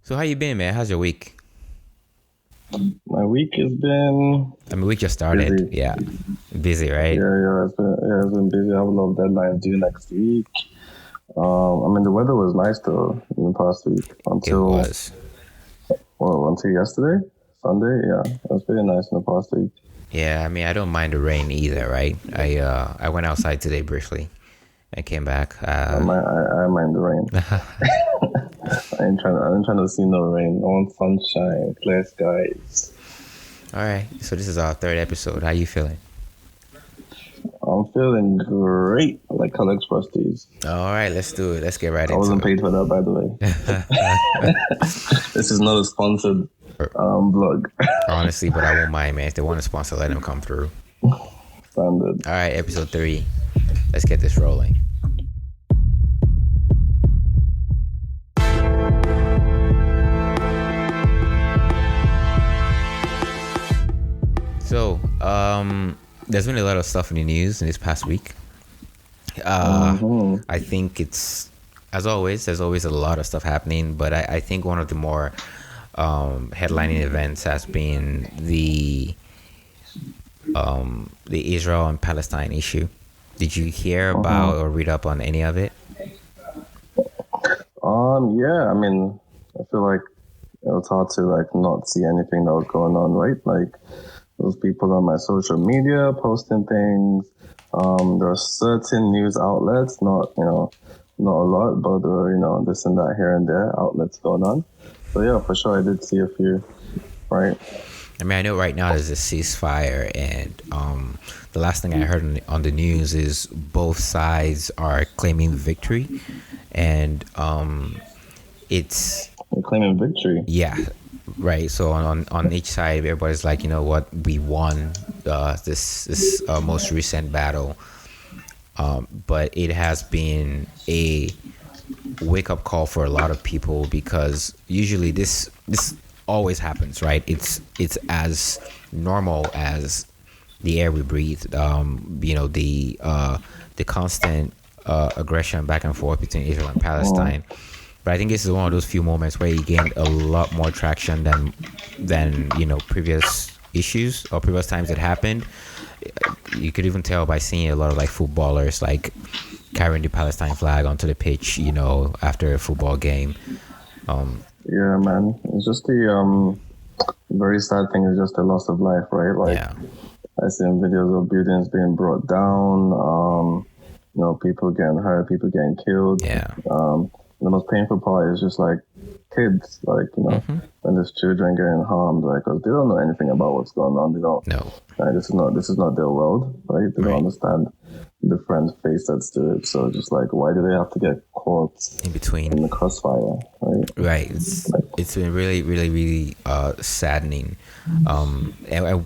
So how you been, man? How's your week? My week has been I mean, we just started. busy. Yeah, busy, right? It's been busy. I have a lot of deadlines due next week. The weather was nice though in the past week It was. until yesterday, Sunday. Yeah, it was very nice in the past week. Yeah, I mean, I don't mind the rain either, right? I went outside today briefly. I came back. I mind the rain. I ain't trying to see no rain. I want sunshine, clear skies. All right. So this is our third episode. How you feeling? I'm feeling great. I like Color Express teas. All right, let's do it. Let's get right I into wasn't it. paid for that, by the way. This is not a sponsored vlog. Honestly, but I won't mind, man. If they want to sponsor, let them come through. Standard. All right, episode 3. Let's get this rolling. So, there's been a lot of stuff in the news in this past week. I think it's, as always, there's always a lot of stuff happening, but I think one of the more headlining events has been the Israel and Palestine issue. Did you hear about or read up on any of it? Yeah. I feel like it was hard to not see anything that was going on, right? Like those people on my social media posting things. There are certain news outlets, not a lot, but this and that here and there outlets going on. So yeah, for sure, I did see a few, right? I mean, I know right now there's a ceasefire, and the last thing I heard on the news is both sides are claiming victory, and it's They're claiming victory. yeah, right. So on each side, everybody's like, you know what, we won this most recent battle, but it has been a wake up call for a lot of people, because usually this always happens, right? It's as normal as the air we breathe. The constant aggression back and forth between Israel and Palestine. But I think this is one of those few moments where you gain a lot more traction than previous issues or previous times it happened. You could even tell by seeing a lot of footballers carrying the Palestine flag onto the pitch, after a football game. Yeah, man. It's just the very sad thing is just the loss of life, right? Yeah. I seen videos of buildings being brought down. People getting hurt, people getting killed. Yeah. The most painful part is just kids, when there's children getting harmed, because they don't know anything about what's going on. They don't. No. This is not their world, right? They don't understand different facets to it. So just why do they have to get caught In between. in the crossfire, right? Right. It's been really, really, really saddening. And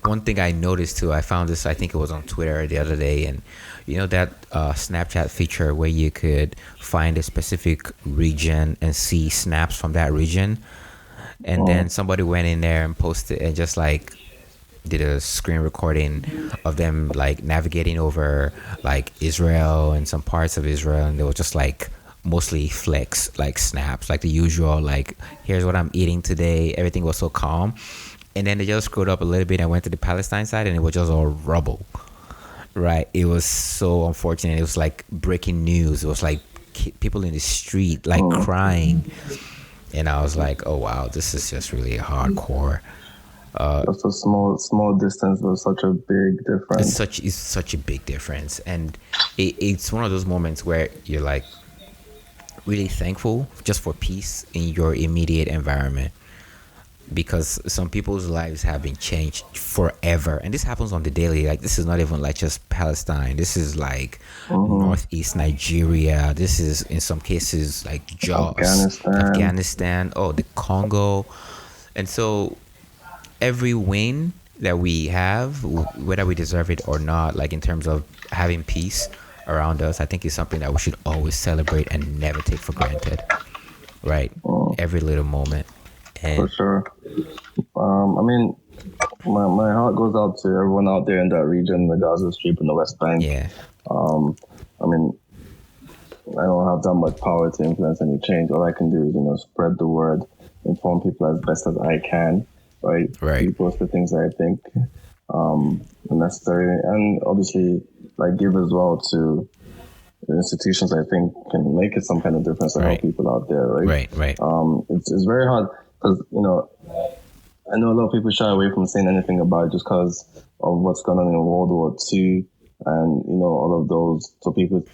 one thing I noticed too, I found this, I think it was on Twitter the other day, and that Snapchat feature where you could find a specific region and see snaps from that region, and then somebody went in there and posted and just did a screen recording of them navigating over Israel and some parts of Israel, and they were just mostly flicks, snaps, the usual, here's what I'm eating today. Everything was so calm. And then they just screwed up a little bit and went to the Palestine side, and it was just all rubble. Right. It was so unfortunate. It was breaking news. It was people in the street crying. And I was like, oh wow, this is just really hardcore. Just a small distance, but such a big difference. It's such a big difference. And it's one of those moments where you're really thankful just for peace in your immediate environment, because some people's lives have been changed forever, and this happens on the daily. This is not even just Palestine. This is northeast Nigeria. This is in some cases Jaws, Afghanistan, the Congo. And so every win that we have, whether we deserve it or not, in terms of having peace around us, I think is something that we should always celebrate and never take for granted, right? Every little moment. For sure. My heart goes out to everyone out there in that region, the Gaza Strip and the West Bank. Yeah. I don't have that much power to influence any change. All I can do is, spread the word inform people as best as I can, right? Right. Repost the things that I think necessary, and obviously like give as well to the institutions I think can make it some kind of difference to help Right. people out there, right? Right. Right. It's very hard because I know a lot of people shy away from saying anything about it just because of what's going on in World War II and all of those. So people,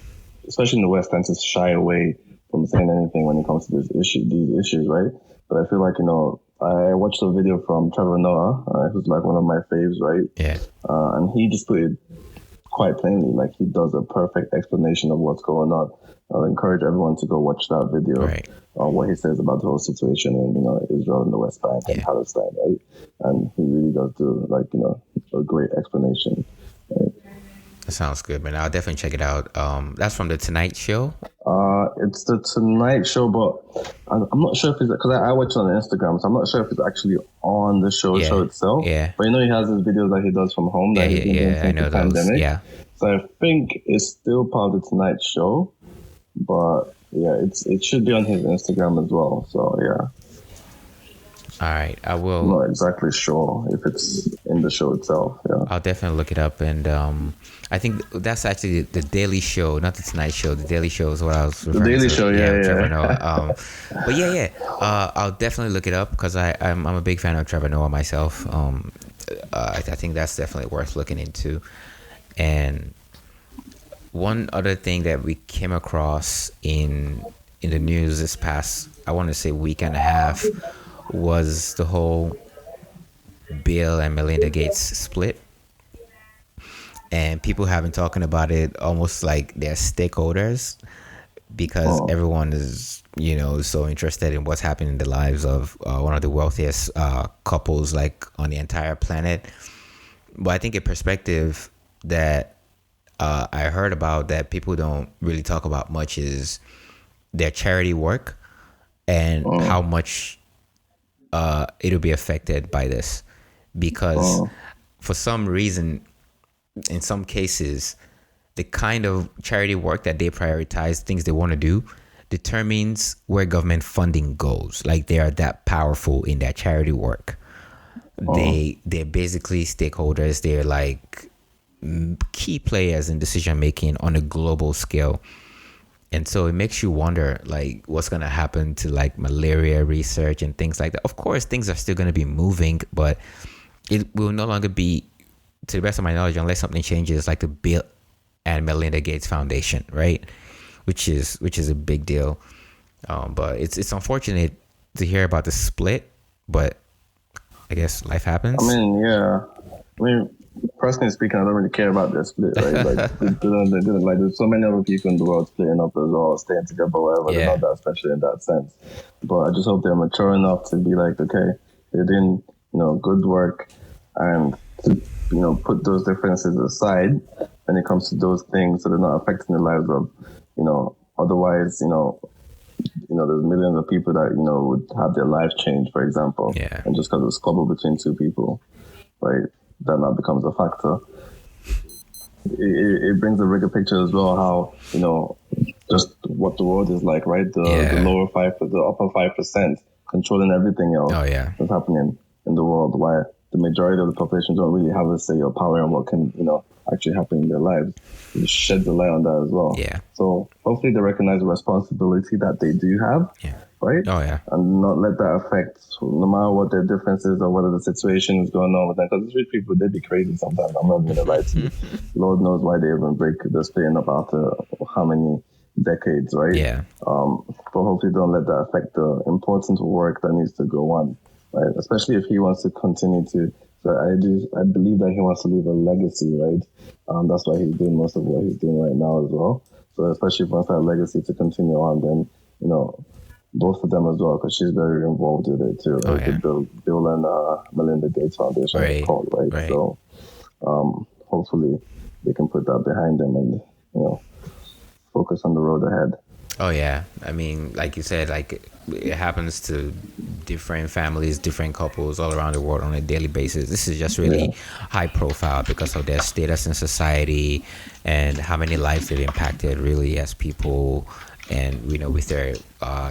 especially in the West, tend to shy away from saying anything when it comes to these issues, right? But I feel like I watched a video from Trevor Noah, who's like one of my faves, right? Yeah. And he just put it quite plainly, like he does a perfect explanation of what's going on. I'll encourage everyone to go watch that video Right. on what he says about the whole situation in Israel and the West Bank and Yeah. Palestine, right? And he really does do a great explanation. Right? That sounds good, man. I'll definitely check it out. That's from the Tonight Show. It's the Tonight Show, but I'm not sure if it's because I watch it on Instagram, so I'm not sure if it's actually on the show itself. Yeah. But he has his videos that he does from home that he's been doing I since know the those. pandemic. Yeah. So I think it's still part of the Tonight Show, but yeah, it should be on his Instagram as well. So yeah. All right, I will. I'm not exactly sure if it's in the show itself. Yeah. I'll definitely look it up, and I think that's actually the Daily Show, not the Tonight Show. The Daily Show is what I was referring to. The Daily Show, yeah. Trevor Noah. But I'll definitely look it up because I'm a big fan of Trevor Noah myself. I think that's definitely worth looking into. And one other thing that we came across in the news this past, I want to say week and a half, was the whole Bill and Melinda Gates split. And people have been talking about it almost like they're stakeholders because everyone is, so interested in what's happening in the lives of one of the wealthiest couples like on the entire planet. But I think a perspective that I heard about that people don't really talk about much is their charity work and how much it'll be affected by this, because for some reason, in some cases, the kind of charity work that they prioritize, things they want to do, determines where government funding goes. Like they are that powerful in their charity work. They're basically stakeholders. They're like key players in decision making on a global scale. And so it makes you wonder, like, what's going to happen to, like, malaria research and things like that. Of course, things are still going to be moving, but it will no longer be, to the best of my knowledge, unless something changes, like the Bill and Melinda Gates Foundation, right? Which is a big deal. But it's unfortunate to hear about the split, but I guess life happens. Personally speaking, I don't really care about their split, right? Like, they didn't, like, there's so many other people in the world splitting up as well, staying together, whatever. They're not that special in that sense. But I just hope they're mature enough to be like, okay, they're doing, good work, and to, put those differences aside when it comes to those things, so they're not affecting the lives of, otherwise, there's millions of people that, would have their lives changed, for example. Yeah. And just because of a squabble between two people, right? That now becomes a factor. It brings a bigger picture as well, how, just what the world is like, right? The lower 5%, the upper 5% controlling everything else that's happening in the world, why the majority of the population don't really have a say or power on what can, actually happen in their lives. It sheds a light on that as well. Yeah. So hopefully they recognize the responsibility that they do have. Yeah. Right? Oh, yeah. And not let that affect, no matter what their differences or whether the situation is going on with them. Because these rich people, they be crazy sometimes. I'm not going to lie to you. Lord knows why they even break the splitting up after how many decades, right? Yeah. But hopefully don't let that affect the important work that needs to go on, right? Especially if he wants to continue to. So I believe that he wants to leave a legacy, right? That's why he's doing most of what he's doing right now as well. So especially if he wants that legacy to continue on, then, both of them as well, because she's very involved with it too. Right? The Bill and Melinda Gates Foundation, is called, right? So hopefully they can put that behind them and focus on the road ahead. Oh yeah, I mean, like you said, like it happens to different families, different couples all around the world on a daily basis. This is just really high profile because of their status in society and how many lives they've impacted really as people. and with their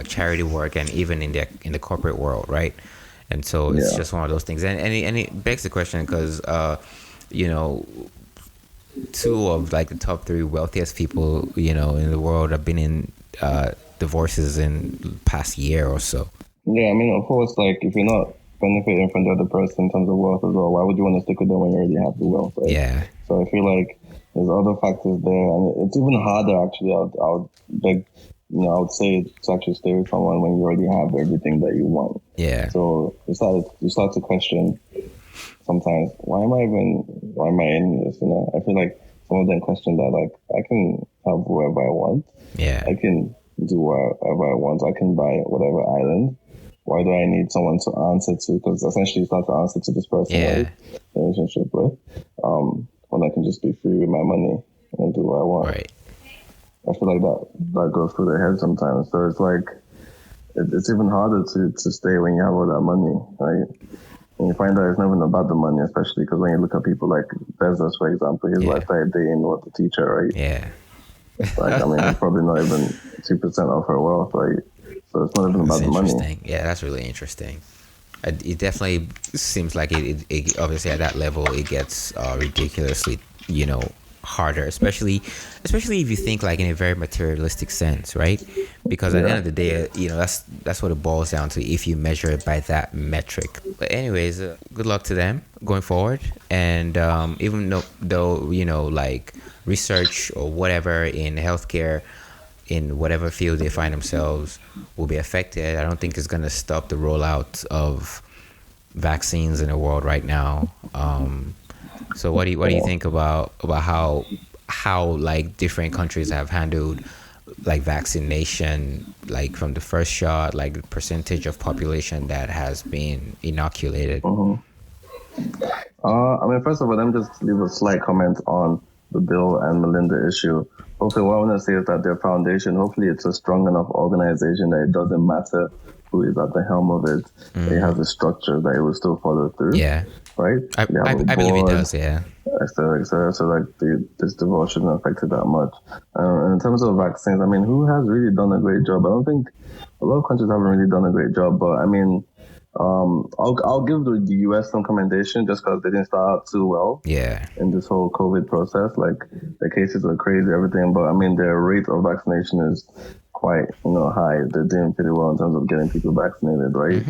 charity work, and even in the corporate world, right? And so it's Yeah. just one of those things, and it begs the question because you know two of like the top three wealthiest people in the world have been in divorces in the past year or so. Yeah, I mean, of course, like if you're not benefiting from the other person in terms of wealth as well, why would you want to stick with them when you already have the wealth, right? Yeah. So I feel like there's other factors there, and it's even harder actually. I would beg, I would say to actually stay with someone when you already have everything that you want. Yeah. So you start to question sometimes, why am I in this? I feel like some of them question that, like, I can have whoever I want. Yeah. I can do whatever I want. I can buy whatever island. Why do I need someone to answer to? Because essentially you start to answer to this person, Yeah. right? The relationship with. When I can just be free with my money and do what I want. Right. I feel like that goes through their head sometimes. So it's like, it's even harder to stay when you have all that money, right? And you find out it's not even about the money, especially because when you look at people like Bezos, for example, his wife started dating the teacher, right? Yeah. Like, I mean, it's probably not even 2% of her wealth, right? So it's not even about the money. Yeah, that's really interesting. It definitely seems like it obviously at that level it gets ridiculously, harder, especially if you think like in a very materialistic sense, right? Because at the end of the day, that's what it boils down to if you measure it by that metric. But anyways, good luck to them going forward, and even though like research or whatever in healthcare, in whatever field they find themselves, will be affected, I don't think it's going to stop the rollout of vaccines in the world right now. So what do you think about how like different countries have handled like vaccination, like from the first shot, like the percentage of population that has been inoculated? I mean, first of all, let me just leave a slight comment on the Bill and Melinda issue. Okay, what I want to say is that their foundation, hopefully it's a strong enough organization that it doesn't matter who is at the helm of it. It has a structure that it will still follow through. Yeah. Right? I believe it does, yeah. So like this divorce shouldn't affect it that much. In terms of vaccines, I mean, who has really done a great job? I don't think a lot of countries haven't really done a great job, but I mean, I'll give the US some commendation just because they didn't start out too well. Yeah. In this whole COVID process, like the cases were crazy, everything, but I mean their rate of vaccination is quite high. They're doing pretty well in terms of getting people vaccinated, right?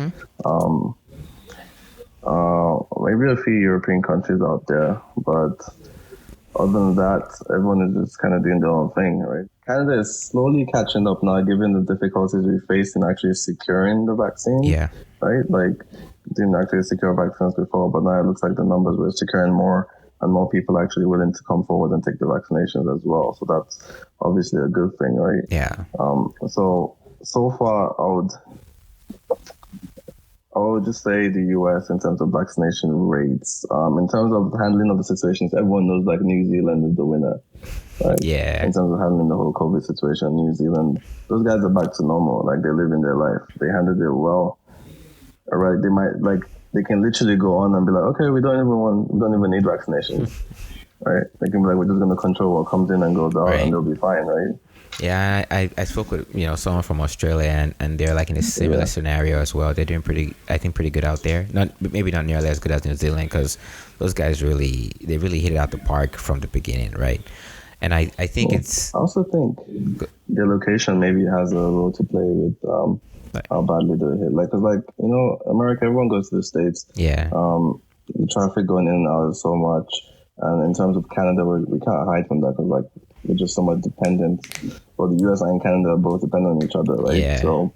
Maybe a few European countries out there, but other than that, everyone is just kind of doing their own thing, right? Canada is slowly catching up now, given the difficulties we faced in actually securing the vaccine. Yeah. Right? Like, didn't actually secure vaccines before, but now it looks like the numbers we're securing more and more people are actually willing to come forward and take the vaccinations as well. So that's obviously a good thing, right? Yeah. So far, I would just say the US in terms of vaccination rates. In terms of handling of the situations, everyone knows like New Zealand is the winner. Right? Yeah. In terms of handling the whole COVID situation, New Zealand, those guys are back to normal. Like they're living their life. They handled it well. All right. They can literally go on and be like, okay, we don't even need vaccination. Right? They can be like, we're just going to control what comes in and goes out, and they'll be fine, right? Yeah, I spoke with someone from Australia, and they're like in a similar scenario as well. They're doing pretty good out there. Maybe not nearly as good as New Zealand, because those guys really hit it out the park from the beginning, right? And I think I also think their location maybe has a role to play with how badly they're hit. Like, cause America, everyone goes to the States. Yeah. The traffic going in and out is so much, and in terms of Canada, we can't hide from that because like we're just somewhat dependent. Well, the US and Canada both depend on each other, right? Yeah. So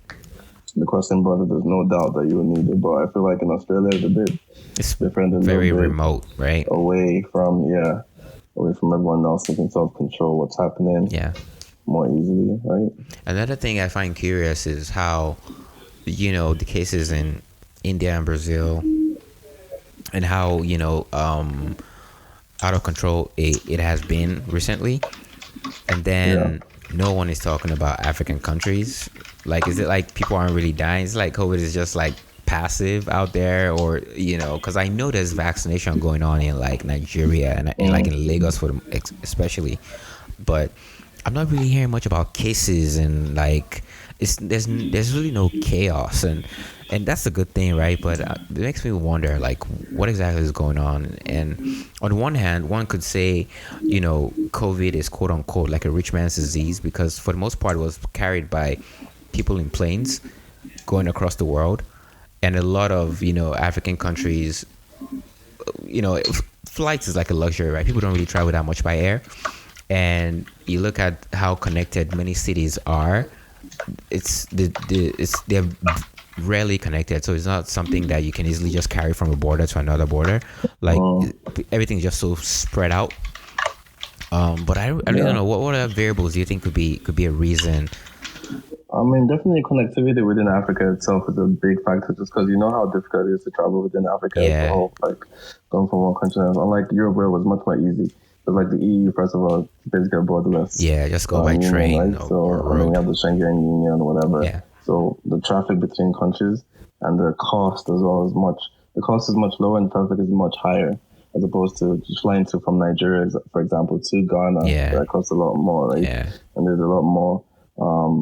the crossing border, there's no doubt that you will need it. But I feel like in Australia, it's different. Very remote, right? Away from everyone else, who can sort of control what's happening. Yeah. More easily, right? Another thing I find curious is how, the cases in India and Brazil, and how out of control it has been recently, and then no one is talking about African countries. Like, is it like people aren't really dying? It's like COVID is just like passive out there, or because I know there's vaccination going on in like Nigeria and like in Lagos for them especially, but I'm not really hearing much about cases, and like there's really no chaos, and that's a good thing, right? But it makes me wonder, like, what exactly is going on. And on one hand, one could say, COVID is quote unquote like a rich man's disease, because for the most part it was carried by people in planes going across the world, and a lot of African countries, flights is like a luxury, right? People don't really travel that much by air, and you look at how connected many cities are. They're rarely connected, so it's not something that you can easily just carry from a border to another border. Like, everything's just so spread out. But I really don't know what other variables do you think could be a reason. I mean, definitely connectivity within Africa itself is a big factor, just because you know how difficult it is to travel within Africa as a whole, like going from one country to another. Unlike Europe, where it was much more easy. But like the EU, first of all, basically borderless. Yeah, just go by train, right? So I mean, we have the Schengen Union, whatever. Yeah. So the traffic between countries and the cost as well is much. The cost is much lower and the traffic is much higher, as opposed to just flying from Nigeria, for example, to Ghana. Yeah. That costs a lot more, right? Yeah. And there's a lot more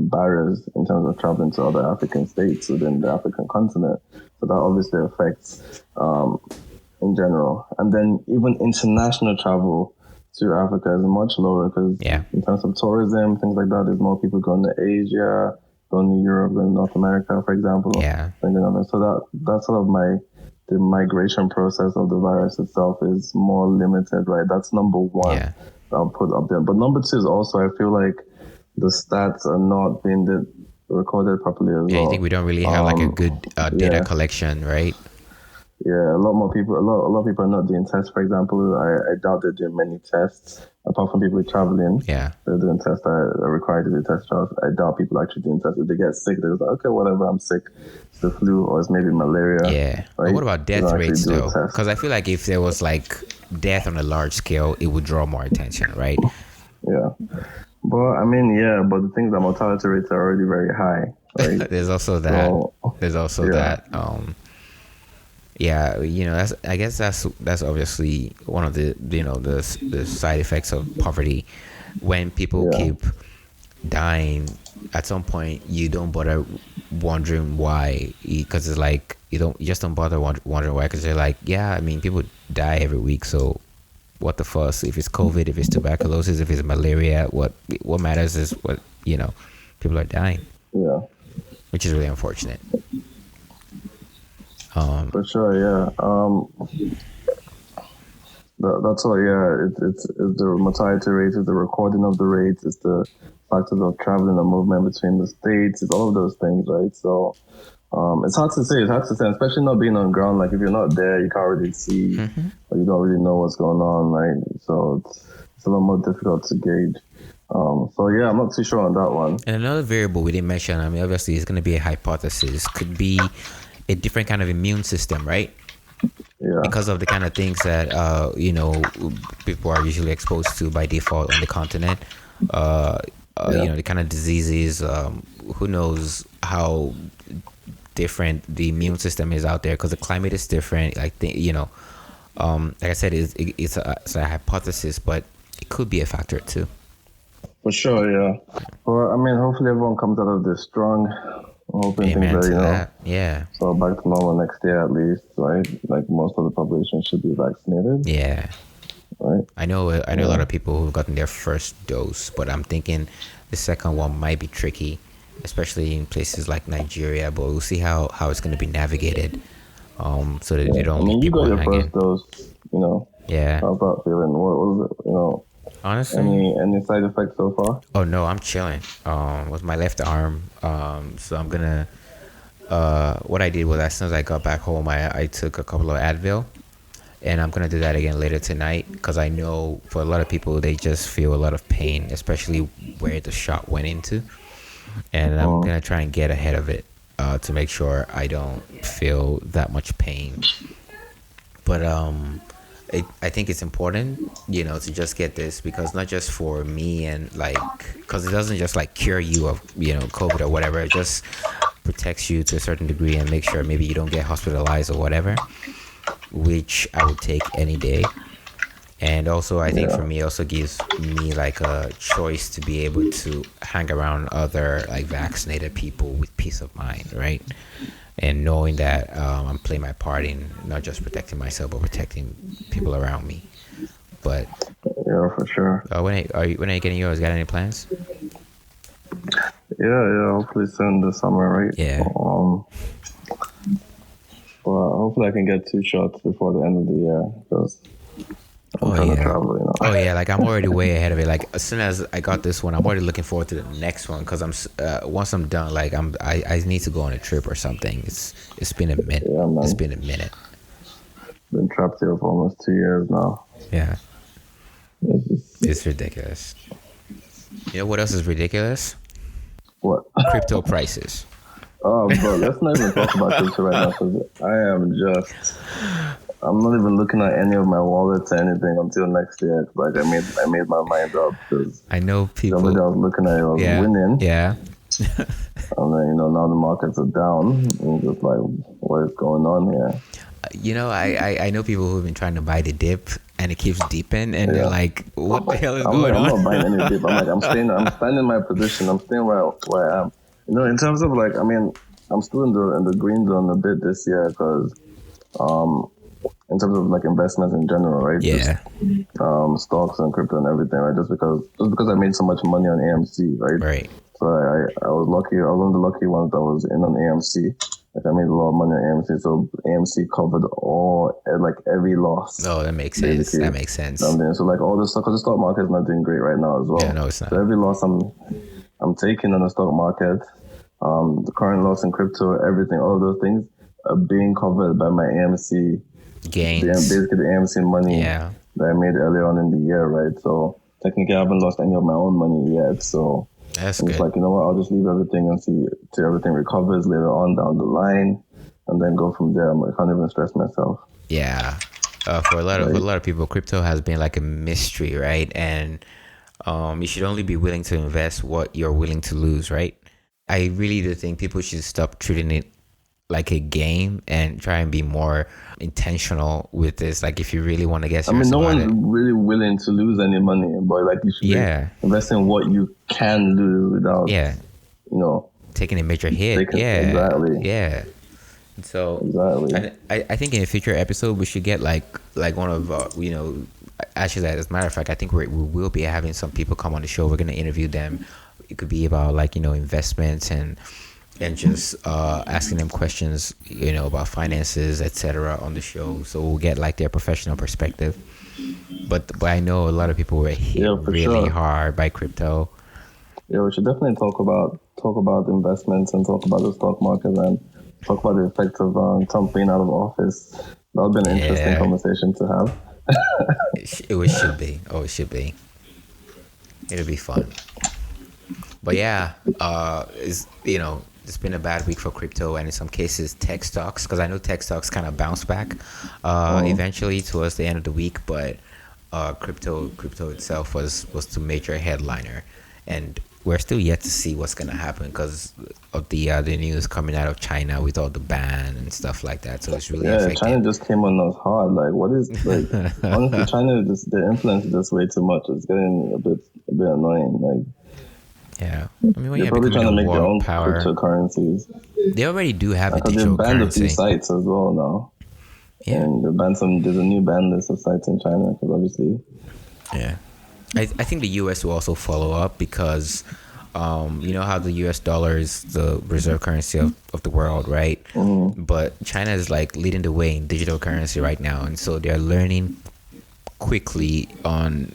barriers in terms of traveling to other African states within the African continent. So that obviously affects in general. And then even international travel to Africa is much lower, because in terms of tourism, things like that, there's more people going to Asia, going to Europe, going to North America, for example. Yeah. So that's sort of the migration process of the virus itself is more limited, right? That's number one. Yeah. I'll put up there. But number two is also, I feel like the stats are not being recorded properly as well. Yeah, you think we don't really have like a good data collection, right? Yeah, a lot more people. A lot of people are not doing tests. For example, I doubt they're doing many tests apart from people traveling. Yeah, they're doing tests that are required to do tests. I doubt people actually doing tests. If they get sick, they're like, okay, whatever, I'm sick. It's the flu, or it's maybe malaria. Yeah. Right? But what about death rates though? Because I feel like if there was like death on a large scale, it would draw more attention, right? Yeah. But I mean, but the thing is that mortality rates are already very high. Right? There's also that. So, there's also that. I guess that's obviously one of the the side effects of poverty. When people keep dying, at some point you don't bother wondering why, because it's like you just don't bother wondering why, because you're like, I mean, people die every week, so what the fuss? If it's COVID, if it's tuberculosis, if it's malaria, what matters is what people are dying. Yeah, which is really unfortunate. For sure, yeah. That's all. Yeah, it's the mortality rate, it's the recording of the rates, it's the factors of traveling and movement between the states, it's all of those things, right? So, it's hard to say. Especially not being on ground. Like if you're not there, you can't really see, or you don't really know what's going on, right? So it's a lot more difficult to gauge. So yeah, I'm not too sure on that one. And another variable we didn't mention, I mean, obviously, it's going to be a hypothesis. Could be a different kind of immune system, right? Yeah. Because of the kind of things that people are usually exposed to by default on the continent. The kind of diseases. Who knows how different the immune system is out there, because the climate is different. Like like I said, it's a hypothesis, but it could be a factor too. For sure, yeah. Well, I mean, hopefully everyone comes out of this strong. I'm hoping things that, yeah. So back to normal next year at least, right? Like most of the population should be vaccinated. Yeah. Right. I know a lot of people who've gotten their first dose, but I'm thinking the second one might be tricky, especially in places like Nigeria. But we'll see how it's going to be navigated, so that they don't. I mean, you got your first dose, Yeah. How's that feeling? What was it? Honestly, any side effects so far? Oh no, I'm chilling. With my left arm. So I'm gonna. What I did was, as soon as I got back home, I took a couple of Advil, and I'm gonna do that again later tonight, because I know for a lot of people they just feel a lot of pain, especially where the shot went into, and I'm gonna try and get ahead of it to make sure I don't feel that much pain. But I think it's important, to just get this, because not just for me and because it doesn't just cure you of, COVID or whatever. It just protects you to a certain degree and make sure maybe you don't get hospitalized or whatever, which I would take any day. And also, I think for Yeah. me, it also gives me like a choice to be able to hang around other like vaccinated people with peace of mind, right? And knowing that I'm playing my part in not just protecting myself but protecting people around me. But Yeah, for sure. when are you getting yours? Got any plans? Yeah. Hopefully soon this summer, right? Yeah. Well, hopefully I can get 2 shots before the end of the year because I'm Oh trying to yeah. travel. You know. Oh yeah. Like I'm already way ahead of it. Like as soon as I got this one, I'm already looking forward to the next one because once I'm done, like I need to go on a trip or something. It's been a minute. Yeah, It's man. been a minute. Been trapped here for almost 2 years now. Yeah. It's just, It's ridiculous. You know what else is ridiculous? what? Crypto prices. Oh, bro, let's not even talk about crypto right now because I'm not even looking at any of my wallets or anything until next year. Like I made my mind up because I know the other day I people. was looking at it, I was Yeah. winning, Yeah. and then now the markets are down. And just like, what is going on here? You know, I know people who've been trying to buy the dip and it keeps deeping and they're Yeah. like, what the hell is I'm going like, I'm on? not buying any dip. I'm like, I'm staying in my position. I'm staying where I am. In terms of like, I'm still in the green zone a bit this year because, in terms of like investments in general, right? Yeah. Just, stocks and crypto and everything, right? Just because I made so much money on AMC, right? Right. So I was lucky. I was one of the lucky ones that was in on AMC. Like I made a lot of money on AMC, so AMC covered like every loss. Oh, that makes sense. Basically. That makes sense. So like all the stuff, because the stock market is not doing great right now as well. Yeah, no, it's not. So every loss I'm taking on the stock market, the current loss in crypto, everything, all of those things are being covered by my AMC Gains. basically the AMC money Yeah. that I made earlier on in the year, right? So technically I haven't lost any of my own money yet. So That's I'm good. just like, you know what, I'll just leave everything and see till everything recovers later on down the line and then go from there. I can't even stress myself. Yeah. For a lot of people, crypto has been like a mystery, right? And you should only be willing to invest what you're willing to lose, right? I really do think people should stop treating it like a game and try and be more intentional with this. Like if you really want to get serious No about one's it. really willing to lose any money, but like you should Yeah. invest in what you can lose without, Yeah. Taking a major hit. Yeah. Exactly. Yeah. So Exactly. and I think in a future episode we should get like one of actually as a matter of fact I think we will be having some people come on the show. We're gonna interview them. It could be about like investments and just asking them questions about finances, etc. on the show. So we'll get like their professional perspective. But I know a lot of people were hit really sure. hard by crypto. Yeah, we should definitely talk about investments and talk about the stock market and talk about the effects of Trump being out of office. That would be an interesting conversation to have. It should be. Oh, it should be. It'll be fun. But yeah, it's been a bad week for crypto and in some cases tech stocks, because I know tech stocks kind of bounce back eventually towards the end of the week, but crypto itself was the major headliner, and we're still yet to see what's gonna happen because of the news coming out of China with all the ban and stuff like that. So it's really affecting. China just came on us hard. Like, what is like? Honestly, China their influence is just way too much. It's getting a bit annoying. Like, yeah, when they're probably trying to make their own cryptocurrencies. They already do have a because digital they've banned currency. a few sites as well now. Yeah, and they banned there's a new ban list of sites in China because obviously. Yeah. I think the U.S. will also follow up because, you know how the U.S. dollar is the reserve currency of the world, right? Mm-hmm. But China is like leading the way in digital currency right now, and so they're learning quickly on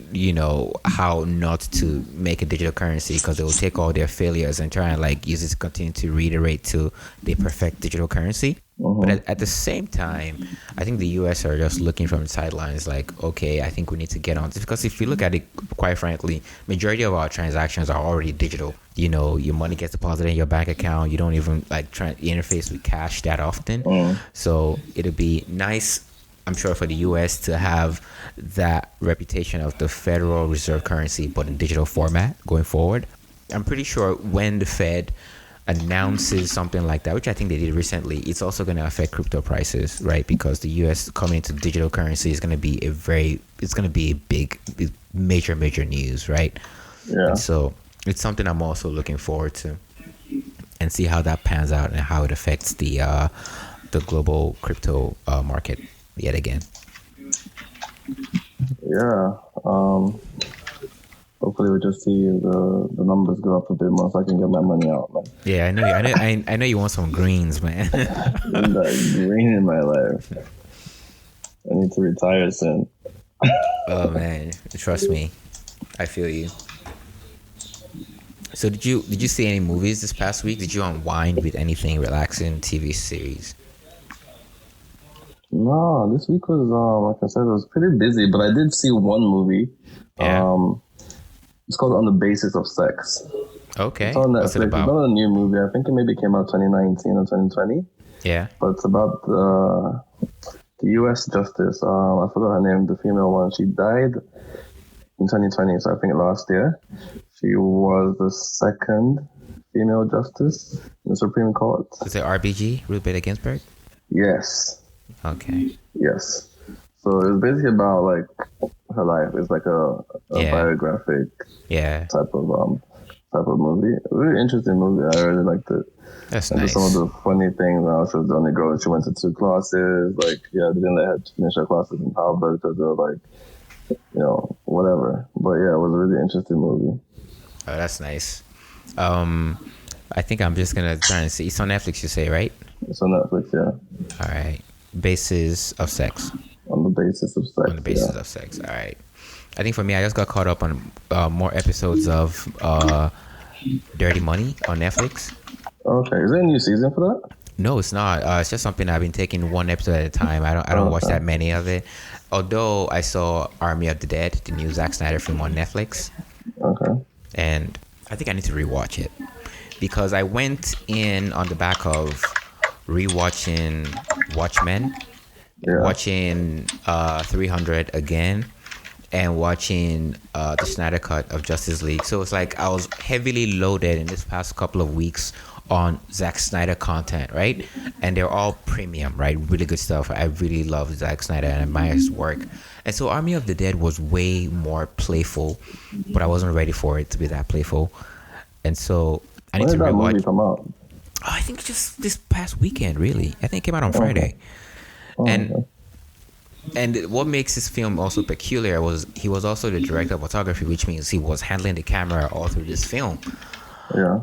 how not to make a digital currency because they will take all their failures and try and like use it to continue to reiterate till they perfect digital currency. Mm-hmm. But at the same time, I think the US are just looking from the sidelines like, okay, I think we need to get on this, because if you look at it, quite frankly, majority of our transactions are already digital. Your money gets deposited in your bank account. You don't even like try to interface with cash that often. So it'll be nice, I'm sure, for the US to have that reputation of the Federal Reserve currency, but in digital format going forward. I'm pretty sure when the Fed announces something like that, which I think they did recently, it's also going to affect crypto prices, right? Because the US coming into digital currency is going to be it's going to be a big, major news, right? Yeah. And so it's something I'm also looking forward to, and see how that pans out and how it affects the global crypto market yet again. Yeah. Hopefully we just see the numbers go up a bit more so I can get my money out, man. Yeah, I know you want some greens, man. Need that green in my life. I need to retire soon. Oh man, trust me, I feel you. So did you see any movies this past week? Did you unwind with anything relaxing TV series? No, this week was like I said, it was pretty busy, but I did see one movie. Yeah. It's called On the Basis of Sex. Okay. It's on What's it Netflix. It's about? not a new movie. I think it maybe came out 2019 or 2020. Yeah. But it's about the U.S. Justice. I forgot her name, the female one. She died in 2020, so I think last year. She was the second female justice in the Supreme Court. Is it RBG? Ruth Bader Ginsburg? Yes. Okay. Yes. So it's basically about like her life. It's like a Yeah. biographic Yeah. type of movie. A really interesting movie. I really liked it. That's And nice. just some of the funny things. She was the only girl. She went to 2 classes. Like, yeah, they didn't let her finish her classes in Harvard because they were like, whatever. But yeah, it was a really interesting movie. Oh, that's nice. I think I'm just gonna try and see. It's on Netflix, you say, right? It's on Netflix, yeah. All right. Basis of Sex. On the Basis of Sex. On the basis of sex. All right. I think for me, I just got caught up on more episodes of Dirty Money on Netflix. Okay, is there a new season for that? No, it's not. It's just something I've been taking one episode at a time. I don't watch that many of it. Although I saw Army of the Dead, the new Zack Snyder film on Netflix. Okay. And I think I need to rewatch it because I went in on the back of rewatching Watchmen, watching 300 again, and watching the Snyder cut of Justice League. So it's like I was heavily loaded in this past couple of weeks on Zack Snyder content, right? And they're all premium, right? Really good stuff. I really love Zack Snyder and admire his work. And so Army of the Dead was way more playful, but I wasn't ready for it to be that playful. And so I need to rewatch. When did that movie come out? I think just this past weekend, really. I think it came out on Friday. And what makes this film also peculiar was he was also the director of photography, which means he was handling the camera all through this film. Yeah.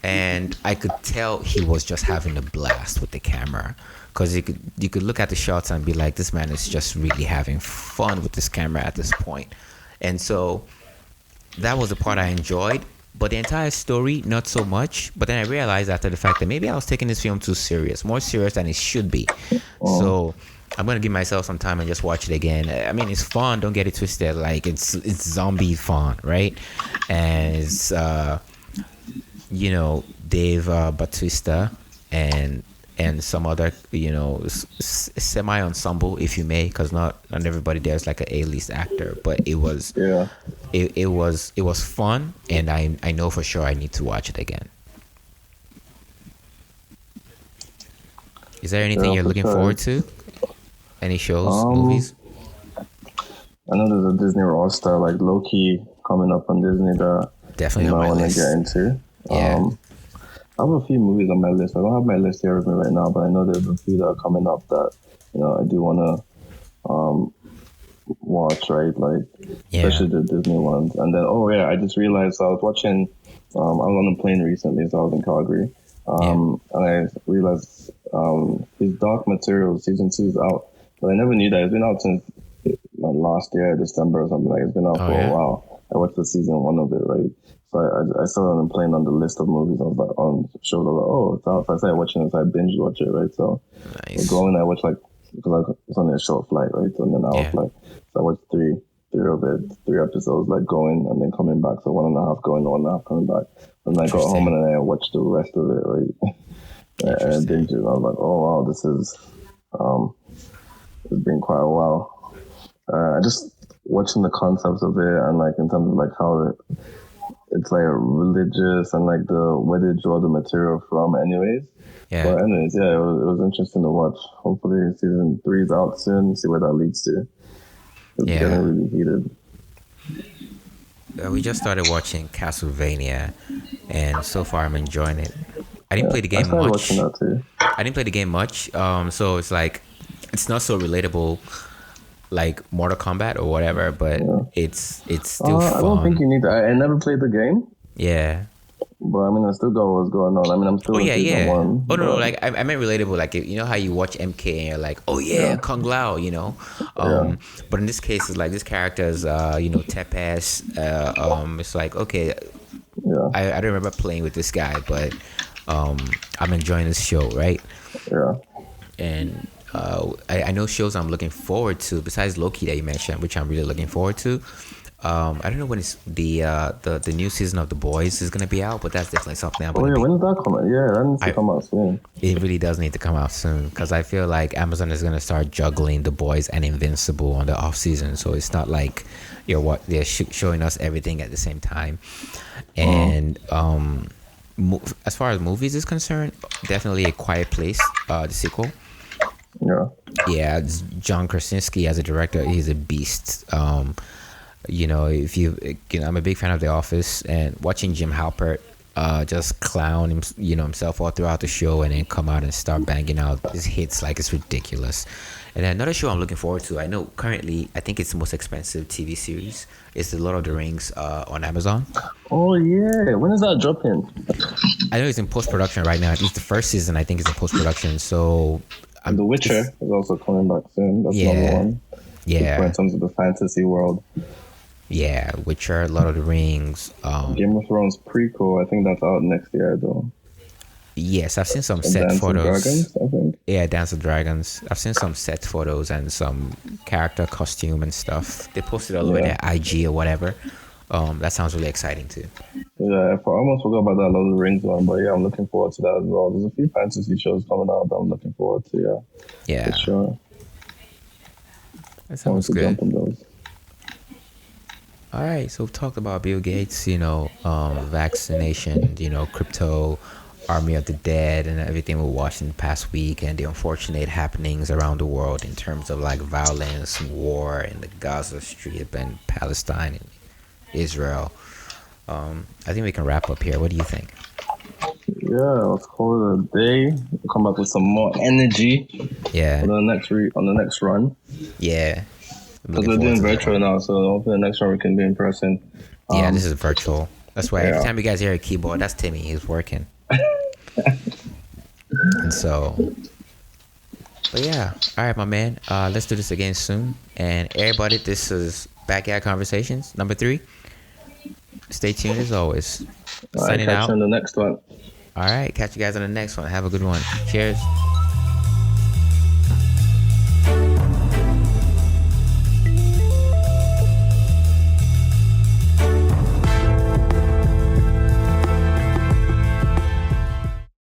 And I could tell he was just having a blast with the camera, because you could look at the shots and be like, this man is just really having fun with this camera at this point. And so that was the part I enjoyed, but the entire story not so much. But then I realized after the fact that maybe I was taking this film too serious, more serious than it should be. So I'm gonna give myself some time and just watch it again. I mean, it's fun, don't get it twisted. Like it's zombie fun, right? And it's Dave Bautista and some other semi ensemble, if you may, because not everybody there is like an A-list actor, but it was it was fun, and I know for sure I need to watch it again. Is there anything you're looking forward to? Any shows, movies? I know there's a Disney roster like Loki coming up on Disney that definitely on my list. I want to get into. Yeah. I have a few movies on my list. I don't have my list here with me right now, but I know there's a few that are coming up that I do want to watch, right? Like especially the Disney ones. And then I just realized I was watching. I was on a plane recently, so I was in Calgary, and I realized his Dark Materials season 2 is out, but I never knew that. It's been out since last year, December or something. Like it's been out for a while. I watched the season 1 of it, right? So I saw it on the plane on the list of movies. I was like on shows. I was like, it's out. So I started watching it. So I binge watch it, right? So going, I watched because it's only a short flight, right? So then I was like, so I watched three of it, 3 episodes, like going and then coming back. So 1.5 going, 1.5 coming back. And then I got home and then I watched the rest of it, right? And I binged it. I was like, oh wow, this is it's been quite a while. Just watching the concepts of it and like in terms of like how it's like religious and like the where they draw the material from, anyways. Yeah, But anyways, yeah, it was interesting to watch. Hopefully, season 3 is out soon. See where that leads to. It's getting yeah. really heated. We just started watching Castlevania, and so far I'm enjoying it. I didn't Yeah, play the I game started watching much. that too. I didn't play the game much. So it's like it's not so relatable like Mortal Kombat or whatever, but Yeah. it's still I don't think fun. you need to. I never played the game, Yeah. but I mean, I still got what's going on. I mean, I'm Oh still in yeah, season yeah. one, Oh no, no. but Like I meant relatable. Like you know how you watch MK and you're like, oh yeah, yeah, Kung Lao. You know. yeah, But in this case, it's like this character is Tepes. It's like okay, yeah, I don't remember playing with this guy, but I'm enjoying this show, right? yeah. And I know shows I'm looking forward to besides Loki that you mentioned, which I'm really looking forward to. I don't know when it's the new season of The Boys is gonna be out, but that's definitely something I'm Oh gonna yeah, be. when did that come out? Yeah, that needs to I come out soon. It really does need to come out soon because I feel like Amazon is gonna start juggling The Boys and Invincible on the off season, so it's not like what they're showing us everything at the same time. And as far as movies is concerned, definitely A Quiet Place, the sequel. Yeah, Yeah, it's John Krasinski as a director, he's a beast. If I'm a big fan of The Office, and watching Jim Halpert just clown himself all throughout the show and then come out and start banging out his hits like it's ridiculous. And then another show I'm looking forward to, I know currently I think it's the most expensive TV series, is The Lord of the Rings on Amazon. oh yeah, when is that dropping? I know it's in post production right now. At least the first season I think is in post production. So And The Witcher is also coming back soon. That's another yeah, one. For in yeah, terms of the fantasy world. yeah. Witcher, Lord of the Rings. Game of Thrones prequel, I think that's out next year though. Yes, I've seen some And set Dance of photos. Dragons, I think. Yeah, Dance of Dragons. I've seen some set photos and some character costume and stuff. They posted all over Yeah. their IG or whatever. That sounds really exciting too. Yeah, I almost forgot about that Lord of the Rings one, but yeah, I'm looking forward to that as well. There's a few fantasy shows coming out that I'm looking forward to, yeah. Yeah, For sure. that I want sounds to good. jump on those. All right, so we've talked about Bill Gates, vaccination, crypto, Army of the Dead, and everything we watched in the past week, and the unfortunate happenings around the world in terms of like violence, war in the Gaza Strip and Palestine and Israel. I think we can wrap up here. What do you think? Yeah, let's call it a day. We'll come back with some more energy Yeah, on the next run. yeah. I'm Because looking we're forward doing to that virtual one. now, so hopefully the next one we can be in person. Yeah, this is virtual. That's why every Yeah. time you guys hear a keyboard, that's Timmy. He's working. And so, but yeah. All right, my man. Let's do this again soon. And everybody, this is Backyard Conversations number 3. Stay tuned as always. All right, Signing catch out. you on the next one. All right, catch you guys on the next one. Have a good one. Cheers.